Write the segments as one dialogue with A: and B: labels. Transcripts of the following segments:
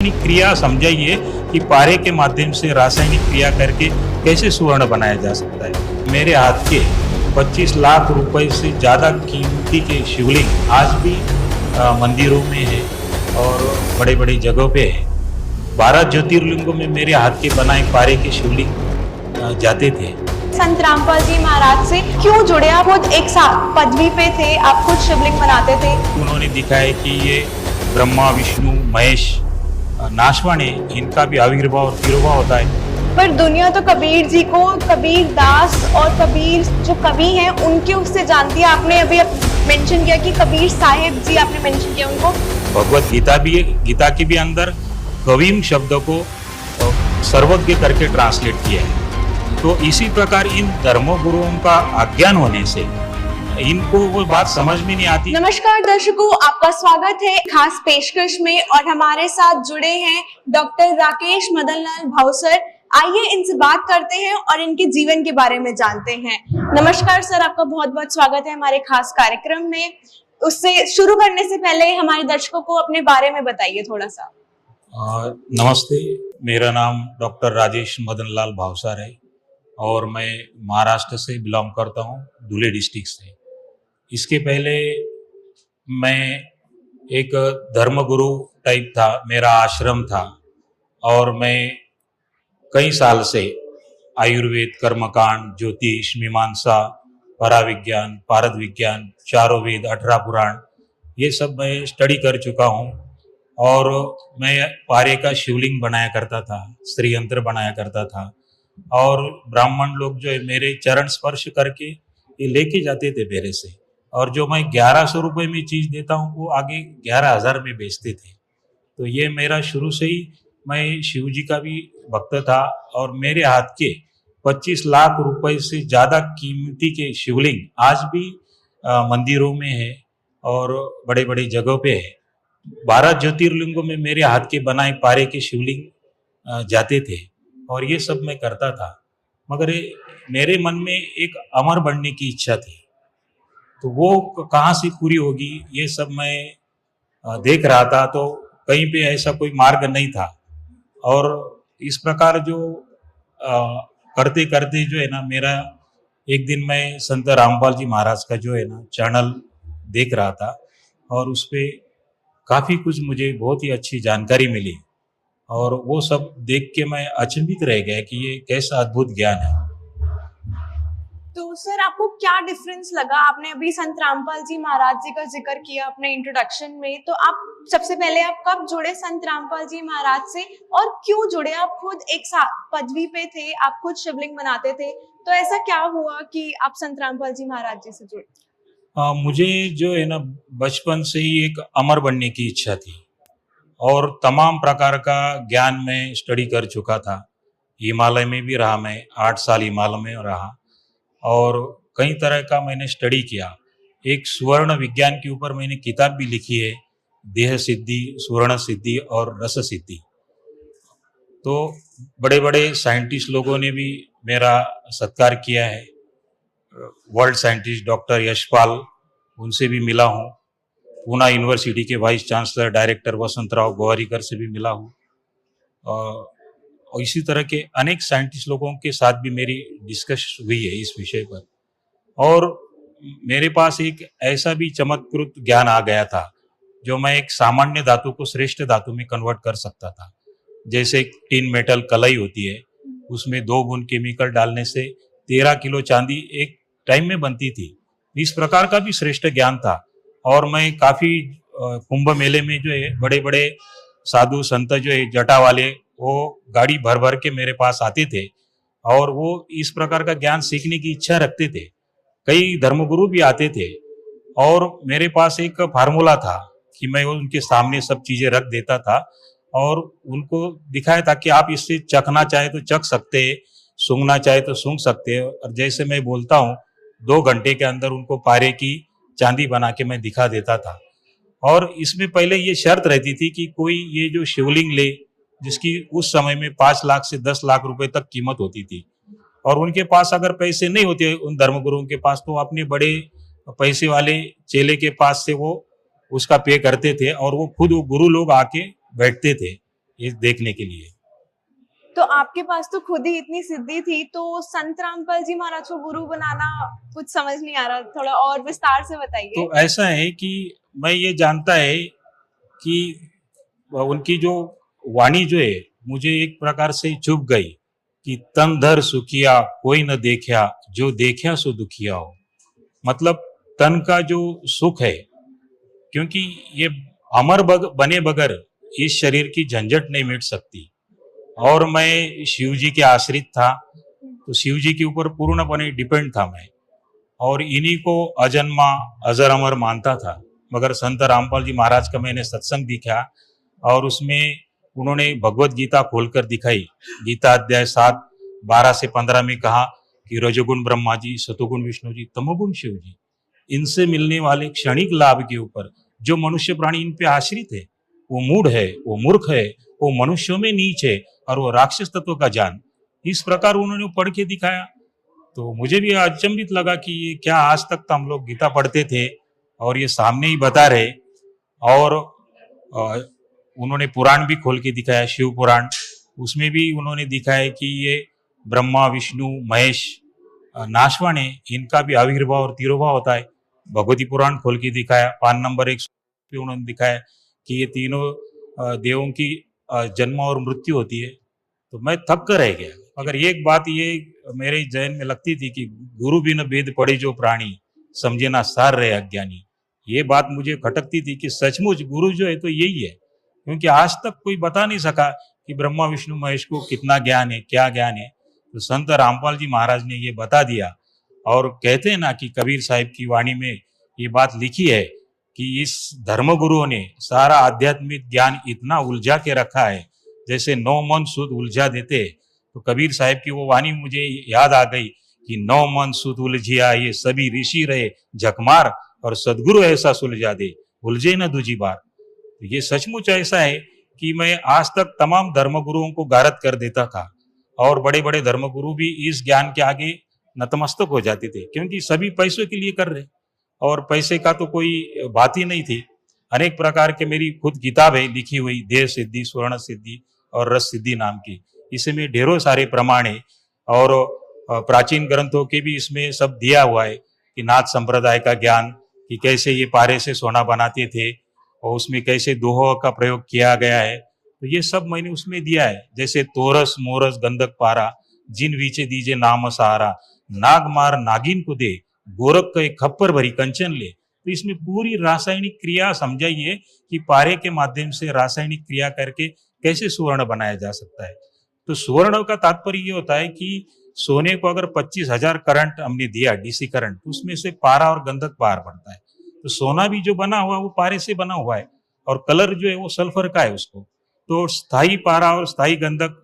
A: रासायनिक क्रिया समझाइए कि पारे के माध्यम से रासायनिक क्रिया करके कैसे सुवर्ण बनाया जा सकता है। मेरे हाथ के 25 लाख रुपए से ज़्यादा कीमती के शिवलिंग आज भी मंदिरों में है और बड़े बड़े जगहों पे है। 12 ज्योतिर्लिंगों में मेरे हाथ के बनाए पारे के शिवलिंग जाते थे।
B: संत रामपाल जी महाराज से क्यों जुड़े? आप खुद एक पदवी पे थे, आप खुद शिवलिंग बनाते थे।
A: उन्होंने दिखाया कि ये ब्रह्मा विष्णु महेश नाशवान है, इनका भी आविर्भाव और तिरोभाव होता है।
B: पर दुनिया तो कबीर जी को कबीर दास और कबीर जो कवि हैं उनके उससे जानती है। आपने अभी मेंशन किया कि कबीर साहिब जी आपने मेंशन किया उनको।
A: भगवत गीता भी है, गीता के भी अंदर कवीम शब्द को सर्वज्ञ करके ट्रांसलेट किया है। तो इसी प्रकार इन धर्मगुरुओं का अज्ञान होने से इनको वो बात समझ में नहीं आती।
B: नमस्कार दर्शकों, आपका स्वागत है खास पेशकश में और हमारे साथ जुड़े हैं डॉक्टर राकेश मदन लाल भावसर। आइए इनसे बात करते हैं और इनके जीवन के बारे में जानते हैं। नमस्कार सर, आपका बहुत बहुत स्वागत है हमारे खास कार्यक्रम में। उससे शुरू करने से पहले हमारे दर्शकों को अपने बारे में बताइए थोड़ा सा।
A: नमस्ते, मेरा नाम डॉक्टर राजेश मदन लाल भावसर है और मैं महाराष्ट्र से बिलोंग करता हूँ, धुले डिस्ट्रिक्ट से। इसके पहले मैं एक धर्मगुरु टाइप था, मेरा आश्रम था और मैं कई साल से आयुर्वेद, कर्मकांड, ज्योतिष, मीमांसा, पराविज्ञान, पारद विज्ञान, चारों वेद, 18 पुराण, ये सब मैं स्टडी कर चुका हूँ। और मैं पारे का शिवलिंग बनाया करता था, श्रीयंत्र बनाया करता था और ब्राह्मण लोग जो है मेरे चरण स्पर्श करके ये लेके जाते थे मेरे से। और जो मैं 1100 रुपये में चीज़ देता हूँ वो आगे 11,000 में बेचते थे। तो ये मेरा शुरू से ही, मैं शिव जी का भी भक्त था और मेरे हाथ के 25 लाख रुपए से ज़्यादा कीमती के शिवलिंग आज भी मंदिरों में है और बड़े बड़े जगहों पे है। 12 ज्योतिर्लिंगों में मेरे हाथ के बनाए पारे के शिवलिंग जाते थे और ये सब मैं करता था। मगर मेरे मन में एक अमर बनने की इच्छा थी, तो वो कहाँ से पूरी होगी ये सब मैं देख रहा था। तो कहीं पे ऐसा कोई मार्ग नहीं था और इस प्रकार जो करते करते जो है ना, मेरा एक दिन मैं संत रामपाल जी महाराज का जो है ना चैनल देख रहा था और उस पर काफ़ी कुछ मुझे बहुत ही अच्छी जानकारी मिली और वो सब देख के मैं अचंभित रह गया कि ये कैसा अद्भुत ज्ञान है।
B: तो सर आपको क्या डिफरेंस लगा? आपने अभी संत रामपाल जी महाराज जी का जिक्र किया अपने इंट्रोडक्शन में, तो आप सबसे पहले आप कब जुड़े संत रामपाल जी महाराज से और क्यों जुड़े? आप खुद एक पदवी पे थे, आप खुद शिवलिंग बनाते थे, तो ऐसा क्या हुआ कि आप संत रामपाल जी महाराज जी से जुड़े?
A: मुझे जो है ना बचपन से ही एक अमर बनने की इच्छा थी और तमाम प्रकार का ज्ञान मैं स्टडी कर चुका था। हिमालय में भी रहा, मैं 8 साल हिमालय में रहा और कई तरह का मैंने स्टडी किया। एक स्वर्ण विज्ञान के ऊपर मैंने किताब भी लिखी है, देह सिद्धि, स्वर्ण सिद्धि और रस सिद्धि। तो बड़े बड़े साइंटिस्ट लोगों ने भी मेरा सत्कार किया है। वर्ल्ड साइंटिस्ट डॉक्टर यशपाल, उनसे भी मिला हूँ। पूना यूनिवर्सिटी के vice chancellor director Vasantrao Gowariker से भी मिला हूँ और इसी तरह के अनेक साइंटिस्ट लोगों के साथ भी मेरी डिस्कस हुई है इस विषय पर। और मेरे पास एक ऐसा भी चमत्कृत ज्ञान आ गया था जो मैं एक सामान्य धातु को श्रेष्ठ धातु में कन्वर्ट कर सकता था। जैसे एक टिन मेटल कलाई होती है, उसमें 2 बूंद केमिकल डालने से 13 किलो चांदी एक टाइम में बनती थी। इस प्रकार का भी श्रेष्ठ ज्ञान था और मैं काफ़ी कुंभ मेले में जो है बड़े बड़े साधु संत जो है जटा वाले, वो गाड़ी भर भर के मेरे पास आते थे और वो इस प्रकार का ज्ञान सीखने की इच्छा रखते थे। कई धर्मगुरु भी आते थे और मेरे पास एक फार्मूला था कि मैं उनके सामने सब चीज़ें रख देता था और उनको दिखाया था कि आप इससे चखना चाहे तो चख सकते हैं, सूंघना चाहे तो सूंघ सकते हैं। और जैसे मैं बोलता हूँ 2 घंटे के अंदर उनको पारे की चांदी बना के मैं दिखा देता था। और इसमें पहले ये शर्त रहती थी कि कोई ये जो शिवलिंग ले, जिसकी उस समय में 5 लाख से 10 लाख रुपए तक कीमत होती थी और उनके पास अगर पैसे नहीं होते उन धर्मगुरुओं के पास, तो अपने बड़े पैसे वाले चेले के पास से वो उसका पे करते थे और वो खुद वो गुरु लोग आके बैठते थे ये देखने के लिए।
B: तो आपके पास तो खुद ही इतनी सिद्धि थी, तो संत रामपाल जी महाराज को गुरु बनाना कुछ समझ नहीं आ रहा, थोड़ा और विस्तार से बताइए।
A: तो ऐसा है कि मैं ये जानता है कि उनकी जो वाणी जो है मुझे एक प्रकार से चुभ गई कि तन धर सुखिया कोई न देखा, जो देखा सो दुखिया हो। मतलब तन का जो सुख है, क्योंकि ये बने बगैर इस शरीर की झंझट नहीं मिट सकती, और मैं शिव जी के आश्रित था, तो शिव जी के ऊपर पूर्णपणे डिपेंड था मैं, और इन्हीं को अजन्मा अजर अमर मानता था। मगर संत रामपाल जी महाराज का मैंने सत्संग देखा और उसमें उन्होंने भगवत गीता खोलकर दिखाई। गीता अध्याय 7 12 से 15 में कहा कि रजोगुण ब्रह्मा जी, सतोगुण विष्णु जी, तमोगुण शिव जी, इनसे मिलने वाले क्षणिक लाभ के ऊपर जो मनुष्य प्राणी इन पे आश्रित है, वो मूढ़ है, वो मूर्ख है, वो मनुष्यों में नीच है और वो राक्षस तत्व का जान। इस प्रकार उन्होंने पढ़ के दिखाया। तो मुझे भी अचंभित लगा कि ये क्या, आज तक तो हम लोग गीता पढ़ते थे और ये सामने ही बता रहे। और उन्होंने पुराण भी खोल के दिखाया, शिव पुराण, उसमें भी उन्होंने दिखाया कि ये ब्रह्मा विष्णु महेश नाशवान है, इनका भी आविर्भाव और तिरोभाव होता है। भगवती पुराण खोल के दिखाया, पान नंबर 1 पे उन्होंने दिखाया कि ये तीनों देवों की जन्म और मृत्यु होती है। तो मैं थक कर रह गया। अगर एक बात ये मेरे जहन में लगती थी कि गुरु बिन वेद पढ़े जो प्राणी, समझे ना सार रहे अज्ञानी। ये बात मुझे खटकती थी कि सचमुच गुरु जो है तो यही है, क्योंकि आज तक कोई बता नहीं सका कि ब्रह्मा विष्णु महेश को कितना ज्ञान है, क्या ज्ञान है। तो संत रामपाल जी महाराज ने ये बता दिया। और कहते हैं ना कि कबीर साहिब की वाणी में ये बात लिखी है कि इस धर्म गुरुओं ने सारा आध्यात्मिक ज्ञान इतना उलझा के रखा है, जैसे 9 मन सुध उलझा देते। तो कबीर साहिब की वो वाणी मुझे याद आ गई कि 9 मन सुध उलझिया, ये सभी ऋषि रहे झकमार, और सदगुरु ऐसा सुलझा दे, उलझे न दूजी बार। तो ये सचमुच ऐसा है कि मैं आज तक तमाम धर्मगुरुओं को गारद कर देता था, और बड़े बड़े धर्मगुरु भी इस ज्ञान के आगे नतमस्तक हो जाते थे, क्योंकि सभी पैसों के लिए कर रहे, और पैसे का तो कोई बात ही नहीं थी। अनेक प्रकार के मेरी खुद किताब है लिखी हुई, देह सिद्धि, स्वर्ण सिद्धि और रस सिद्धि नाम की। इसमें ढेरों सारे प्रमाण है, और प्राचीन ग्रंथों के भी इसमें सब दिया हुआ है कि नाथ संप्रदाय का ज्ञान, कि कैसे ये पारे से सोना बनाते थे और उसमें कैसे दोहों का प्रयोग किया गया है। तो ये सब मैंने उसमें दिया है। जैसे तोरस मोरस गंधक पारा, जिन वीचे दीजे नाम सहारा, नाग मार नागिन को दे, गोरख का एक खप्पर भरी कंचन ले। तो इसमें पूरी रासायनिक क्रिया समझाई है कि पारे के माध्यम से रासायनिक क्रिया करके कैसे सुवर्ण बनाया जा सकता है। तो सुवर्ण का तात्पर्य ये होता है कि सोने को अगर 25,000 करंट हमने दिया, डीसी करंट, तो उसमें से पारा और गंधक बाहर पड़ता है। तो सोना भी जो बना हुआ है वो पारे से बना हुआ है, और कलर जो है वो सल्फर का है उसको। तो स्थायी पारा और स्थायी गंधक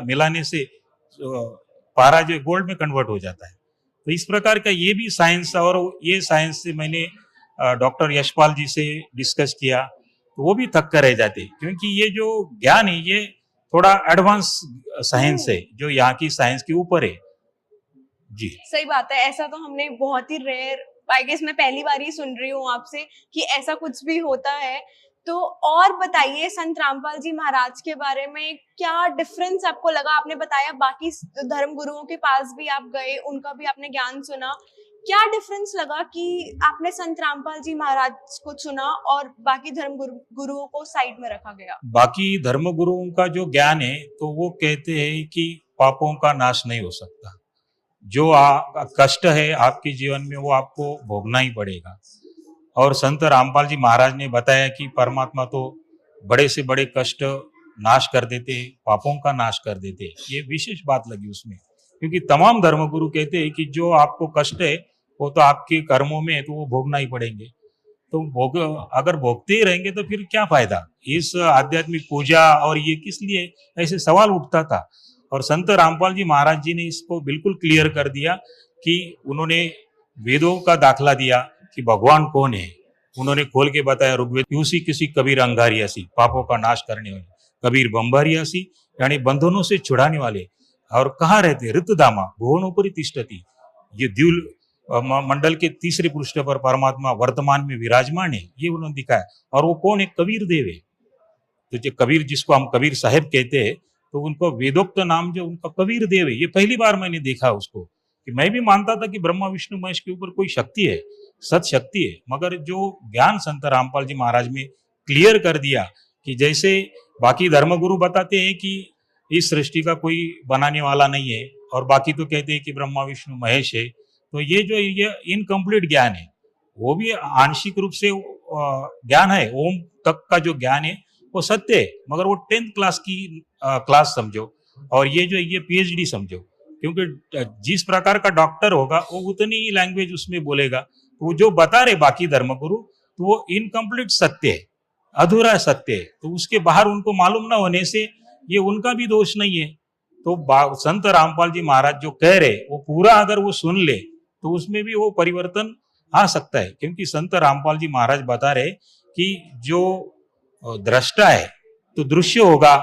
A: मिलाने से पारा जो गोल्ड में कन्वर्ट हो जाता है। तो इस प्रकार का ये भी साइंस, और ये साइंस से मैंने डॉक्टर यशपाल जी से डिस्कस किया, तो वो भी थक कर रह जाते, क्योंकि ये जो ज्ञान है ये थोड़ा एडवांस साइंस है, जो यहाँ की साइंस के ऊपर है। जी
B: सही बात है। ऐसा तो हमने बहुत ही रेयर, आई गेस मैं पहली बार ही सुन रही हूँ आपसे कि ऐसा कुछ भी होता है। तो और बताइए संत रामपाल जी महाराज के बारे में, क्या डिफरेंस आपको लगा? आपने बताया बाकी धर्म गुरुओं के पास भी आप गए, उनका भी आपने ज्ञान सुना, क्या डिफरेंस लगा कि आपने संत रामपाल जी महाराज को चुना और बाकी धर्म गुरुओं को साइड में रखा गया?
A: बाकी धर्म गुरुओं का जो ज्ञान है, तो वो कहते हैं कि पापों का नाश नहीं हो सकता, जो कष्ट है आपके जीवन में वो आपको भोगना ही पड़ेगा। और संत रामपाल जी महाराज ने बताया कि परमात्मा तो बड़े से बड़े कष्ट नाश कर देते, पापों का नाश कर देते। ये विशेष बात लगी उसमें, क्योंकि तमाम धर्मगुरु कहते हैं कि जो आपको कष्ट है वो तो आपके कर्मों में है, तो वो भोगना ही पड़ेंगे। तो अगर भोगते ही रहेंगे तो फिर क्या फायदा इस आध्यात्मिक पूजा, और ये किस लिए, ऐसे सवाल उठता था। और संत रामपाल जी महाराज जी ने इसको बिल्कुल क्लियर कर दिया कि उन्होंने वेदों का दाखला दिया कि भगवान कौन है। उन्होंने खोल के बताया, ऋग्वेद यूसी किसी कबीर अंगारियासी, पापों का नाश करने वाले, कबीर बंबारियासी यानी बंधनों से छुड़ाने वाले। और कहाँ रहते? ऋतुदामा भुवनोपरि तिष्ठति, ये द्यूल मंडल के तीसरे पृष्ठ पर परमात्मा वर्तमान में विराजमान है, ये उन्होंने दिखाया। और वो कौन है? कबीर देव है। तो जो कबीर, जिसको हम कबीर साहब कहते हैं, तो उनको वेदोक्त नाम जो उनका कबीर देव है, ये पहली बार मैंने देखा उसको। कि मैं भी मानता था कि ब्रह्मा विष्णु महेश के ऊपर कोई शक्ति है, सत शक्ति है, मगर जो ज्ञान संत रामपाल जी महाराज में क्लियर कर दिया कि जैसे बाकी धर्मगुरु बताते हैं कि इस सृष्टि का कोई बनाने वाला नहीं है, और बाकी तो कहते हैं कि ब्रह्मा विष्णु महेश है, तो ये इनकम्प्लीट ज्ञान है, वो भी आंशिक रूप से ज्ञान है। ओम तक का जो ज्ञान है वो सत्य है, मगर वो 10th क्लास की क्लास समझो, और ये PhD समझो, क्योंकि जिस प्रकार का डॉक्टर होगा वो उतनी ही लैंग्वेज उसमें बोलेगा। तो जो बता रहे बाकी धर्मगुरु, तो वो इनकम्प्लीट सत्य है, अधूरा सत्य है, तो उसके बाहर उनको मालूम ना होने से ये उनका भी दोष नहीं है। तो संत रामपाल जी महाराज जो कह रहे वो पूरा अगर वो सुन ले तो उसमें भी वो परिवर्तन आ सकता है, क्योंकि संत रामपाल जी महाराज बता रहे कि जो दृष्टा है तो दृश्य होगा,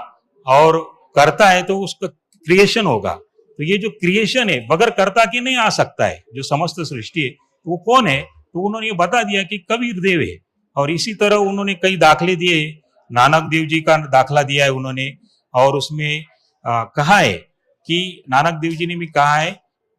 A: और करता है तो उसका क्रिएशन होगा। तो ये जो क्रिएशन है बगैर कर्ता के नहीं आ सकता है, जो समस्त सृष्टि है वो कौन है, तो उन्होंने ये बता दिया कि कबीर देव है। और इसी तरह उन्होंने कई दाखले दिए, नानक देव जी का दाखला दिया है उन्होंने, और उसमें कहा है कि नानक देव जी ने भी कहा है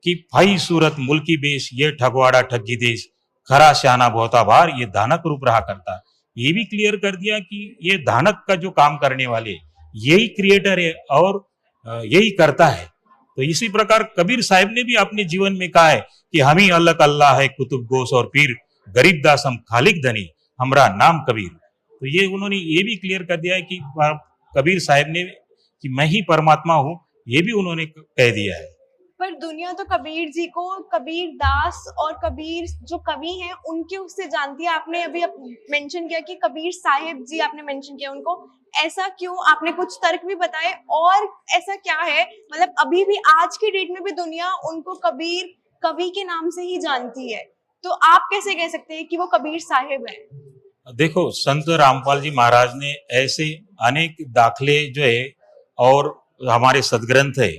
A: कि भाई सूरत मुल्की बेश, ये ठगवाड़ा ठगी देश, खरा श्याना बहुता भार, ये धानक रूप रहा करता। ये भी क्लियर कर दिया कि ये धानक का जो काम करने वाले यही क्रिएटर है और यही करता है। तो इसी प्रकार कबीर साहब ने भी अपने जीवन में कहा है कि हम ही अल्लाह अल्लाह है कुतुब गोस और पीर, गरीब दास हम खालिक धनी, हमरा नाम कबीर। तो ये उन्होंने ये भी क्लियर कर दिया है कि कबीर साहब ने कि मैं ही परमात्मा हूँ, ये भी उन्होंने कह दिया है।
B: पर दुनिया तो कबीर जी को कबीर दास और कबीर जो कवि हैं उनके उससे जानती है। आपने अभी मेंशन किया कि कबीर साहिब जी आपने मेंशन किया उनको, ऐसा क्यों? आपने कुछ तर्क भी बताए, और ऐसा क्या है मतलब अभी भी आज की डेट में भी दुनिया उनको कबीर कवि के नाम से ही जानती है, तो आप कैसे कह सकते हैं कि वो कबीर साहिब हैं?
A: देखो, संत रामपाल जी महाराज ने ऐसे अनेक दाखले जो है और हमारे सदग्रंथ है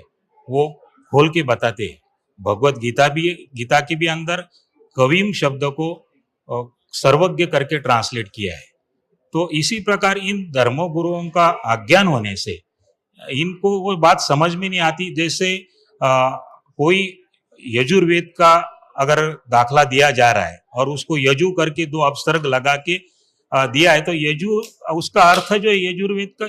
A: वो खोल के बताते हैं। भगवत गीता के भी अंदर कवीम शब्द को सर्वज्ञ करके ट्रांसलेट किया है। तो इसी प्रकार इन धर्म गुरुओं का अज्ञान होने से इनको वो बात समझ में नहीं आती। जैसे कोई यजुर्वेद का अगर दाखला दिया जा रहा है और उसको यजु करके 2 अपसर्ग लगा के दिया है, तो यजु उसका अर्थ जो है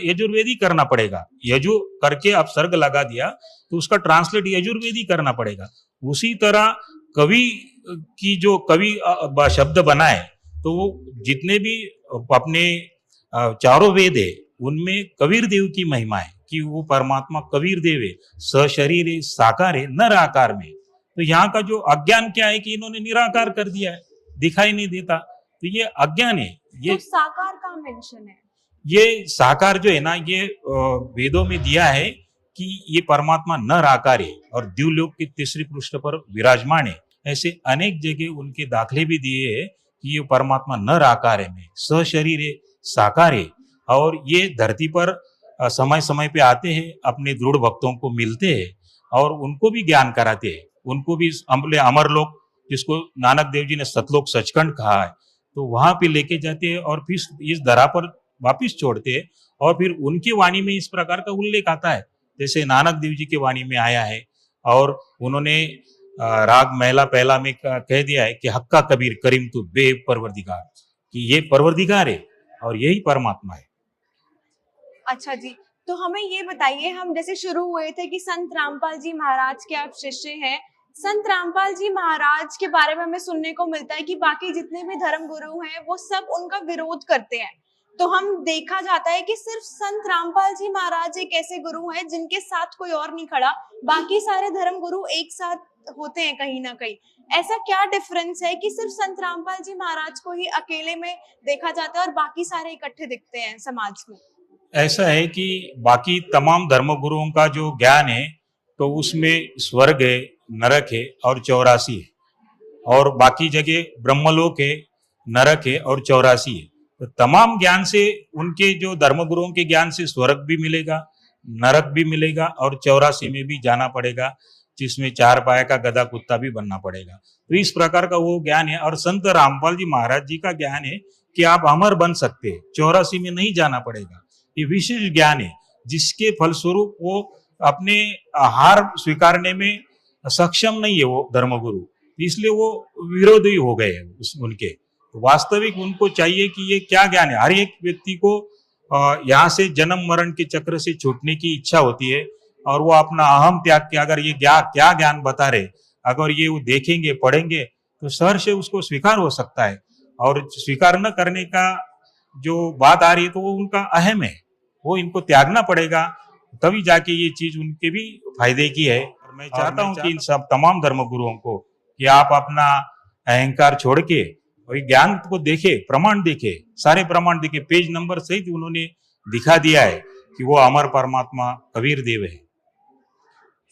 A: यजुर्वेदी करना पड़ेगा। यजु करके अपसर्ग लगा दिया तो उसका ट्रांसलेट यजुर्वेदी करना पड़ेगा। उसी तरह कवि की जो कवि शब्द बनाए, तो वो जितने भी अपने चारों वेद है उनमें कबीर देव की महिमा है कि वो परमात्मा कबीर देव है, सशरीर है, साकार है, नर आकार में। तो यहाँ का जो अज्ञान क्या है कि इन्होंने निराकार कर दिया है, दिखाई नहीं देता, तो ये अज्ञान है। ये
B: तो साकार का मेंशन है,
A: ये साकार जो है ना, ये वेदों में दिया है कि ये परमात्मा नर आकार है और द्युलोक के तीसरी पृष्ठ पर विराजमान है। ऐसे अनेक जगह उनके दाखले भी दिए है कि ये परमात्मा नर आकार है, में सशरीर है, साकार है, और ये धरती पर समय समय पे आते हैं, अपने दृढ़ भक्तों को मिलते हैं और उनको भी ज्ञान कराते हैं। उनको भी अमरलोक, जिसको नानक देव जी ने सतलोक सचखंड कहा है, तो वहां पे लेके जाते हैं और फिर इस धरा पर वापिस छोड़ते हैं। और फिर उनकी वाणी में इस प्रकार का उल्लेख आता है, जैसे नानक देव जी की वाणी में आया है, और उन्होंने राग महला पहला में कह दिया है कि हक्का कबीर करीम तू बे परवरदिगार, कि ये परवरदिगार है और यही परमात्मा है।
B: अच्छा जी, तो हमें ये बताइए, हम जैसे शुरू हुए थे कि संत रामपाल जी महाराज के आप शिष्य हैं। संत रामपाल जी महाराज के बारे में हमें सुनने को मिलता है कि बाकी जितने भी धर्म गुरु हैं वो सब उनका विरोध करते हैं। तो हम देखा जाता है कि सिर्फ संत रामपाल जी महाराज एक ऐसे गुरु हैं जिनके साथ कोई और नहीं खड़ा, बाकी सारे धर्म गुरु एक साथ होते हैं कहीं ना कहीं। ऐसा क्या डिफरेंस है कि सिर्फ संत रामपाल जी महाराज को ही अकेले में देखा जाता है और बाकी सारे इकट्ठे दिखते हैं समाज में?
A: ऐसा है कि बाकी तमाम धर्म गुरुओं का जो ज्ञान है तो उसमें स्वर्ग है, नरक है और 84 है, और बाकी जगह ब्रह्मलोक है, नरक है और 84 है। तो तमाम ज्ञान से, उनके जो धर्म गुरुओं के ज्ञान से स्वर्ग भी मिलेगा, नरक भी मिलेगा और 84 में भी जाना पड़ेगा, जिसमें 4 पाया का गधा कुत्ता भी बनना पड़ेगा। तो इस प्रकार का वो ज्ञान है। और संत रामपाल जी महाराज जी का ज्ञान है कि आप अमर बन सकते हैं, 84 में नहीं जाना पड़ेगा। ये विशेष ज्ञान है जिसके फलस्वरूप वो अपने हार स्वीकारने में सक्षम नहीं है वो धर्मगुरु, इसलिए वो विरोधी हो गए उनके। तो वास्तविक उनको चाहिए कि ये क्या ज्ञान है। हर एक व्यक्ति को यहाँ से जन्म मरण के चक्र से छूटने की इच्छा होती है और वो अपना अहम त्याग के अगर ये क्या ज्ञान बता रहे, अगर ये वो देखेंगे पढ़ेंगे तो सहर्ष से उसको स्वीकार हो सकता है। और स्वीकार न करने का जो बात आ रही है तो वो उनका अहम है, वो इनको त्यागना पड़ेगा, तभी जाके ये चीज उनके भी फायदे की है। और मैं चाहता हूँ कि इन सब तमाम धर्मगुरुओं को कि आप अपना अहंकार छोड़ के और ज्ञान को देखे, प्रमाण देखे, सारे प्रमाण देखे, पेज नंबर सहित उन्होंने दिखा दिया है कि वो अमर परमात्मा कबीर देव है।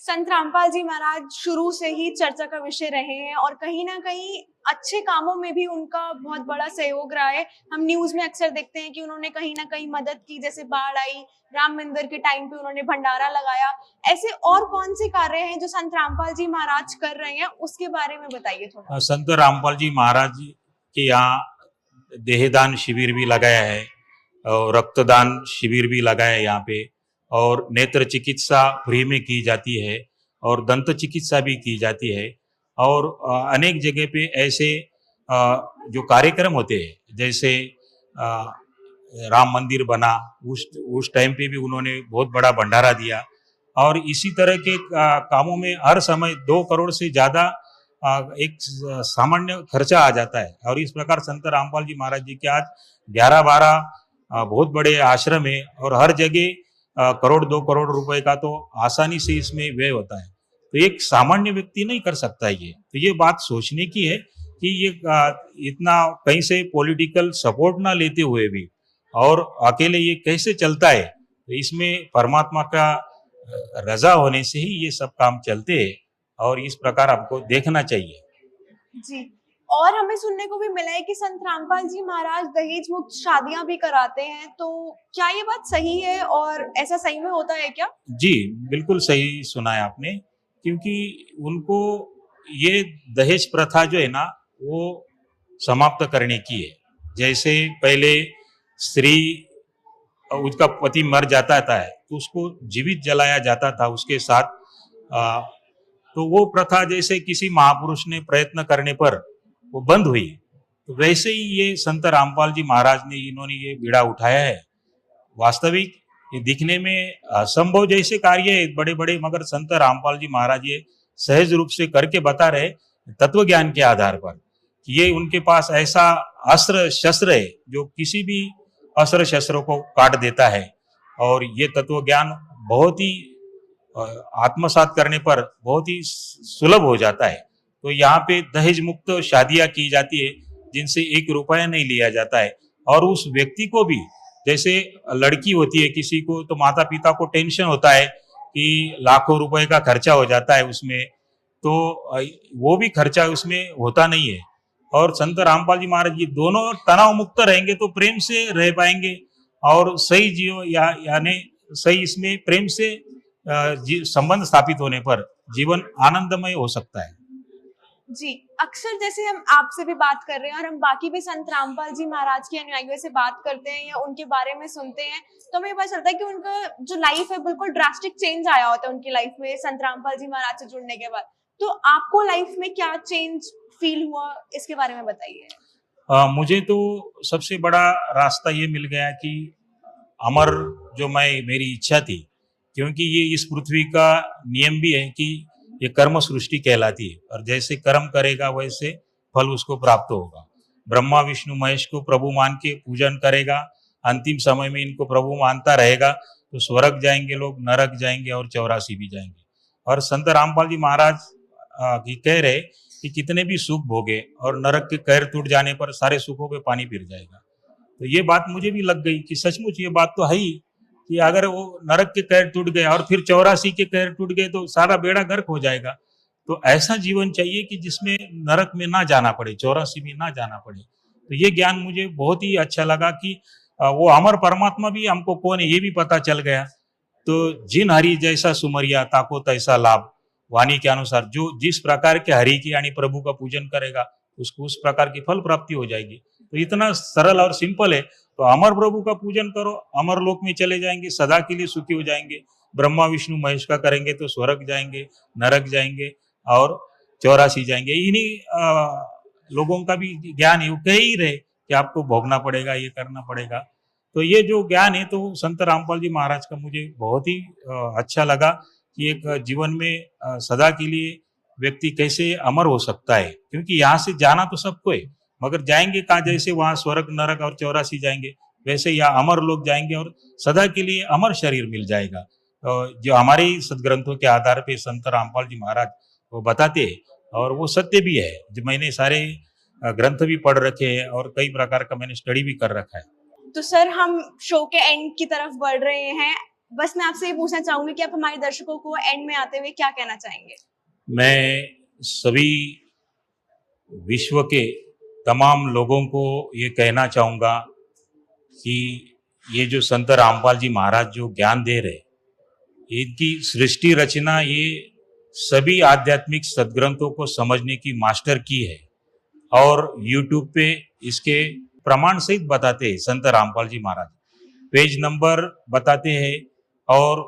B: संत रामपाल जी महाराज शुरू से ही चर्चा का विषय रहे हैं और कहीं ना कहीं अच्छे कामों में भी उनका बहुत बड़ा सहयोग रहा है। हम न्यूज में अक्सर देखते हैं कि उन्होंने कहीं ना कहीं मदद की, जैसे बाढ़ आई, राम मंदिर के टाइम पे उन्होंने भंडारा लगाया। ऐसे और कौन से कार्य हैं जो संत रामपाल जी महाराज कर रहे हैं, उसके बारे में बताइए थोड़ा।
A: संत रामपाल जी महाराज के यहाँ देहदान शिविर भी लगाया है और रक्तदान शिविर भी लगाया है यहाँ पे, और नेत्र चिकित्सा फ्री में की जाती है और दंत चिकित्सा भी की जाती है। और अनेक जगह पे ऐसे जो कार्यक्रम होते हैं, जैसे राम मंदिर बना उस टाइम पे भी उन्होंने बहुत बड़ा भंडारा दिया। और इसी तरह के कामों में हर समय 2 करोड़ से ज्यादा एक सामान्य खर्चा आ जाता है। और इस प्रकार संत रामपाल जी महाराज जी के आज 11-12 बहुत बड़े आश्रम है और हर जगह करोड़ 2 करोड़ रुपए का तो आसानी से इसमें व्यय होता है। तो एक सामान्य व्यक्ति नहीं कर सकता ये, तो ये बात सोचने की है कि ये इतना कहीं से पॉलिटिकल सपोर्ट ना लेते हुए भी और अकेले ये कैसे चलता है, तो इसमें परमात्मा का रजा होने से ही ये सब काम चलते हैं और इस प्रकार आपको देखना चाहिए
B: जी। और हमें सुनने को भी मिला है कि संत रामपाल जी महाराज दहेज मुक्त शादियां भी कराते हैं, तो क्या ये बात सही है और ऐसा सही में होता है क्या?
A: जी बिल्कुल सही सुना है आपने, क्योंकि उनको ये दहेज प्रथा जो है ना वो समाप्त करने की है। जैसे पहले स्त्री, उसका पति मर जाता था तो उसको जीवित जलाया जाता था उसके साथ, तो वो प्रथा जैसे किसी महापुरुष ने प्रयत्न करने पर वो बंद हुई, तो वैसे ही ये संत रामपाल जी महाराज ने इन्होंने ये बीड़ा उठाया है। वास्तविक ये दिखने में असंभव जैसे कार्य है बड़े बड़े, मगर संत रामपाल जी महाराज ये सहज रूप से करके बता रहे तत्व ज्ञान के आधार पर कि ये उनके पास ऐसा अस्त्र शस्त्र है जो किसी भी अस्त्र शस्त्रों को काट देता है। और ये तत्व ज्ञान बहुत ही आत्मसात करने पर बहुत ही सुलभ हो जाता है। तो यहाँ पे दहेज मुक्त शादियां की जाती है जिनसे 1 रुपया नहीं लिया जाता है। और उस व्यक्ति को भी, जैसे लड़की होती है किसी को, तो माता पिता को टेंशन होता है कि लाखों रुपए का खर्चा हो जाता है उसमें, तो वो भी खर्चा उसमें होता नहीं है। और संत रामपाल जी महाराज जी दोनों तनाव मुक्त रहेंगे तो प्रेम से रह पाएंगे और सही जीव यानी सही इसमें प्रेम से संबंध स्थापित होने पर जीवन आनंदमय हो सकता है।
B: जी, अक्सर जैसे हम आपसे भी बात कर रहे हैं और हम बाकी भी संत रामपाल जी महाराज के अनुयायियों से बात करते हैं या उनके बारे में सुनते हैं, तो हमें पता चलता है कि उनका जो लाइफ है बिल्कुल ड्रास्टिक चेंज आया होता है उनकी लाइफ में संत रामपाल जी महाराज से जुड़ने के बाद। तो आपको लाइफ में क्या चेंज फील हुआ, इसके बारे में बताइए।
A: मुझे तो सबसे बड़ा रास्ता ये मिल गया कि अमर जो मेरी इच्छा थी, क्योंकि ये इस पृथ्वी का नियम भी है कि ये कर्म सृष्टि कहलाती है और जैसे कर्म करेगा वैसे फल उसको प्राप्त होगा। ब्रह्मा विष्णु महेश को प्रभु मान के पूजन करेगा, अंतिम समय में इनको प्रभु मानता रहेगा तो स्वर्ग जाएंगे लोग, नरक जाएंगे और 84 भी जाएंगे। और संत रामपाल जी महाराज कह रहे कि कितने भी सुख भोगे और नरक के कहर टूट जाने पर सारे सुखों पे पानी फिर जाएगा। तो ये बात मुझे भी लग गई कि सचमुच ये बात तो है ही कि अगर वो नरक के कहर टूट गए और फिर 84 के कहर टूट गए तो सारा बेड़ा गर्क हो जाएगा। तो ऐसा जीवन चाहिए कि जिसमें नरक में ना जाना पड़े, 84 में ना जाना पड़े। तो ये ज्ञान मुझे बहुत ही अच्छा लगा कि वो अमर परमात्मा भी हमको कौन है ये भी पता चल गया। तो जिन हरि जैसा सुमरिया ताको तैसा लाभ, वाणी के अनुसार जो जिस प्रकार के हरि की यानी प्रभु का पूजन करेगा उसको उस प्रकार की फल प्राप्ति हो जाएगी। तो इतना सरल और सिंपल है तो अमर प्रभु का पूजन करो, अमर लोक में चले जाएंगे, सदा के लिए सुखी हो जाएंगे। ब्रह्मा विष्णु महेश का करेंगे तो स्वर्ग जाएंगे, नरक जाएंगे और 84 जाएंगे। इन्हीं लोगों का भी ज्ञान है, वो कह ही रहे कि आपको भोगना पड़ेगा, ये करना पड़ेगा। तो ये जो ज्ञान है तो संत रामपाल जी महाराज का मुझे बहुत ही अच्छा लगा कि एक जीवन में सदा के लिए व्यक्ति कैसे अमर हो सकता है, क्योंकि यहाँ से जाना तो सबको है, मगर जाएंगे कहाँ? जैसे वहाँ स्वर्ग नरक और 84 जाएंगे, वैसे यहाँ अमर लोग जाएंगे और सदा के लिए अमर शरीर मिल जाएगा। जो हमारे सदग्रंथों के आधार पे संत रामपाल जी महाराज वो बताते हैं, और वो सत्य भी है। जो मैंने सारे ग्रंथ भी पढ़ रखे हैं और कई प्रकार का मैंने स्टडी भी कर रखा है।
B: तो सर, हम शो के एंड की तरफ बढ़ रहे हैं। बस मैं आपसे ये पूछना चाहूंगी कि आप हमारे दर्शकों को एंड में आते हुए क्या कहना चाहेंगे?
A: मैं सभी विश्व के तमाम लोगों को ये कहना चाहूँगा कि ये जो संत रामपाल जी महाराज जो ज्ञान दे रहे, इनकी सृष्टि रचना ये सभी आध्यात्मिक सदग्रंथों को समझने की मास्टर की है, और YouTube पे इसके प्रमाण सहित बताते हैं संत रामपाल जी महाराज। पेज नंबर बताते हैं और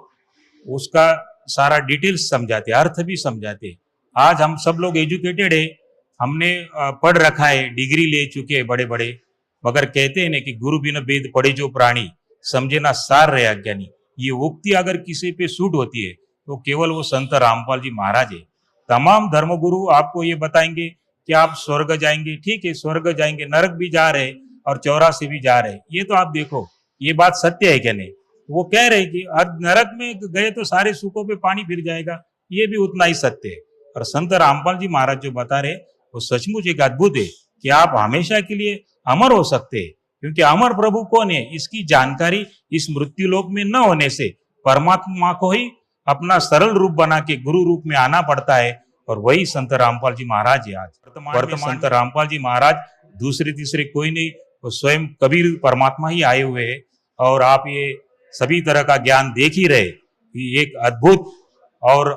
A: उसका सारा डिटेल्स समझाते, अर्थ भी समझाते। आज हम सब लोग एजुकेटेड है, हमने पढ़ रखा है, डिग्री ले चुके हैं बड़े बड़े, मगर कहते हैं ना कि गुरु बिन वेद पढ़े जो प्राणी, समझे ना सार रहे अज्ञानी। ये उक्ति अगर किसी पे सूट होती है तो केवल वो संत रामपाल जी महाराज है। तमाम धर्मगुरु आपको ये बताएंगे कि आप स्वर्ग जाएंगे, ठीक है, स्वर्ग जाएंगे, नरक भी जा रहे और 84 भी जा रहे। ये तो आप देखो, ये बात सत्य है क्या नहीं? वो कह रहे कि नरक में गए तो सारे सुखों पे पानी फिर जाएगा, ये भी उतना ही सत्य है। और संत रामपाल जी महाराज जो बता रहे वो सचमुच एक अद्भुत है कि आप हमेशा के लिए अमर हो सकते हैं, क्योंकि अमर प्रभु कौन है इसकी जानकारी इस मृत्यु लोक में न होने से परमात्मा को ही अपना सरल रूप बना के गुरु रूप में आना पड़ता है, और वही संत रामपाल जी महाराज है। आज वर्तमान संत रामपाल जी महाराज दूसरे तीसरे कोई नहीं, वो स्वयं कबीर परमात्मा ही आए हुए हैं। और आप ये सभी तरह का ज्ञान देख ही रहे कि एक अद्भुत और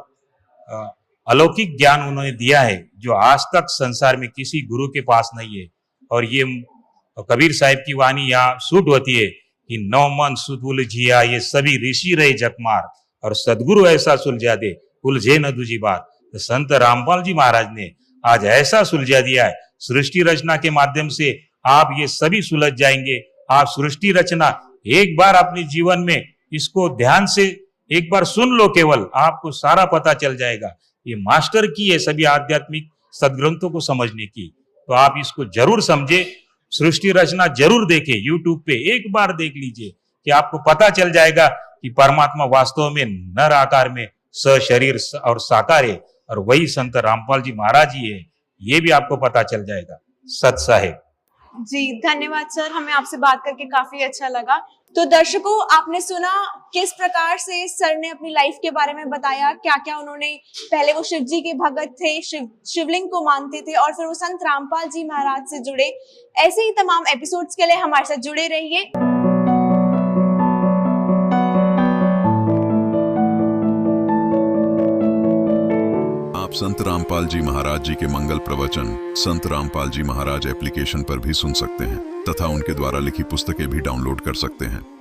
A: अलौकिक ज्ञान उन्होंने दिया है जो आज तक संसार में किसी गुरु के पास नहीं है। और ये कबीर साहिब की वाणी यहाँ सूट होती है कि नौ मन सुतुल जिया ये सभी ऋषि रहे जकमार, और सदगुरु ऐसा सुलझा दे उलझे न दूजी बार। तो संत रामपाल जी महाराज ने आज ऐसा सुलझा दिया है, सृष्टि रचना के माध्यम से आप ये सभी सुलझ जाएंगे। आप सृष्टि रचना एक बार अपने जीवन में इसको ध्यान से एक बार सुन लो, केवल आपको सारा पता चल जाएगा। ये मास्टर की है सभी आध्यात्मिक सदग्रंथों को समझने की, तो आप इसको जरूर समझे, सृष्टि रचना जरूर देखें, यूट्यूब पे एक बार देख लीजिए कि आपको पता चल जाएगा कि परमात्मा वास्तव में नर आकार में सशरीर और साकार है, और वही संत रामपाल जी महाराज ही है, ये भी आपको पता चल जाएगा। सत साहेब
B: जी, धन्यवाद सर, हमें आपसे बात करके काफी अच्छा लगा। तो दर्शकों, आपने सुना किस प्रकार से सर ने अपनी लाइफ के बारे में बताया, क्या क्या उन्होंने, पहले वो शिव जी के भगत थे, शिवलिंग को मानते थे, और फिर वो संत रामपाल जी महाराज से जुड़े। ऐसे ही तमाम एपिसोड्स के लिए हमारे साथ जुड़े रहिए।
C: आप संत रामपाल जी महाराज जी के मंगल प्रवचन संत रामपाल जी महाराज एप्लीकेशन पर भी सुन सकते हैं तथा उनके द्वारा लिखी पुस्तकें भी डाउनलोड कर सकते हैं।